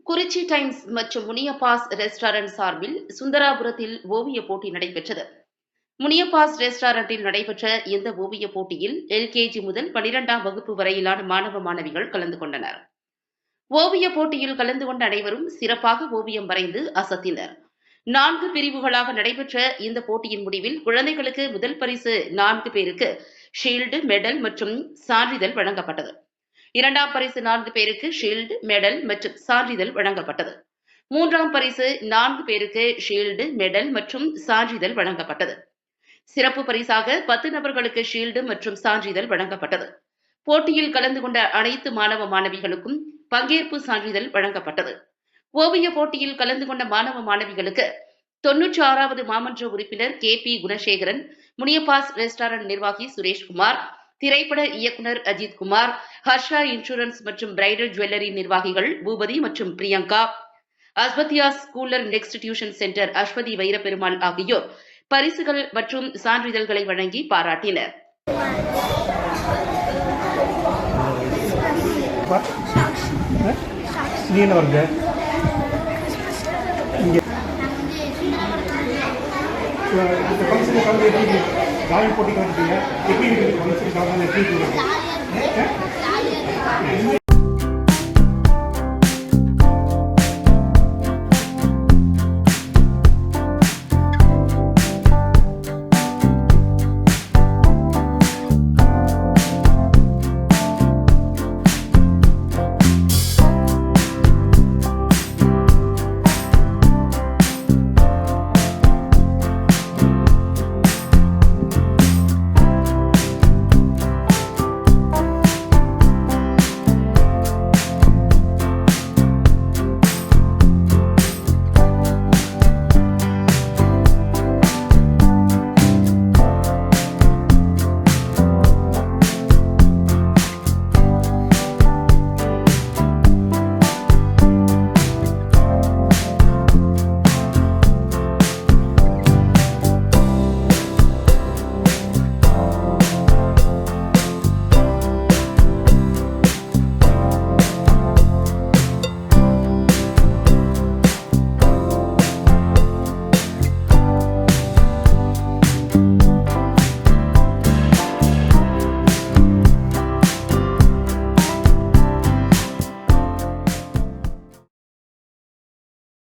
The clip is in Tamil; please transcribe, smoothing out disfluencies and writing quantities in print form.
குறிச்சி டைம்ஸ் மற்றும் முனியப்பாஸ் ரெஸ்டாரண்ட் சார்பில் சுந்தராபுரத்தில் ஓவியப் போட்டி நடைபெற்றது. முனியப்பாஸ் ரெஸ்டாரண்டில் நடைபெற்ற இந்த ஓவியப் போட்டியில் எல்கேஜி முதல் 12ஆம் வகுப்பு வரையிலான மாணவ மாணவிகள் கலந்து கொண்டனர். ஓவியப் போட்டியில் கலந்து கொண்ட அனைவரும் சிறப்பாக ஓவியம் வரைந்து அசத்தினர். 4 பிரிவுகளாக நடைபெற்ற இந்த போட்டியின் முடிவில் குழந்தைகளுக்கு முதல் பரிசு 4 பேருக்கு ஷீல்டு, மெடல் மற்றும் சான்றிதழ் வழங்கப்பட்டது. 2ஆம் பரிசு 4 பேருக்கு ஷீல்டு, மெடல் மற்றும் சான்றிதழ் வழங்கப்பட்டது. 3ஆம் பரிசு 4 பேருக்கு ஷீல்டு, மெடல் மற்றும் சான்றிதழ் வழங்கப்பட்டது. சிறப்பு பரிசாக 10 நபர்களுக்கு ஷீல்டு மற்றும் சான்றிதழ் வழங்கப்பட்டது. போட்டியில் கலந்து கொண்ட அனைத்து மாணவ மாணவிகளுக்கும் பங்கேற்பு சான்றிதழ் வழங்கப்பட்டது. ஓவிய போட்டியில் கலந்து கொண்ட மாணவ மாணவிகளுக்கு 96வது மாமன்ற உறுப்பினர் KP குணசேகரன், முனியப்பாஸ் ரெஸ்டாரண்ட் நிர்வாகி சுரேஷ்குமார், திரைப்பட இயக்குனர் அஜித்குமார், ஹர்ஷா இன்சூரன்ஸ் மற்றும் பிரைடல் ஜுவல்லரி நிர்வாகிகள் பூபதி மற்றும் Priyanka, Aswathiya school and next tuition centre Aswathi Vairaperumal ஆகியோர் பரிசுகள் மற்றும் சான்றிதழ்களை வழங்கி பாராட்டினர். போட்டிக்கு வந்துட்டீங்க எப்படி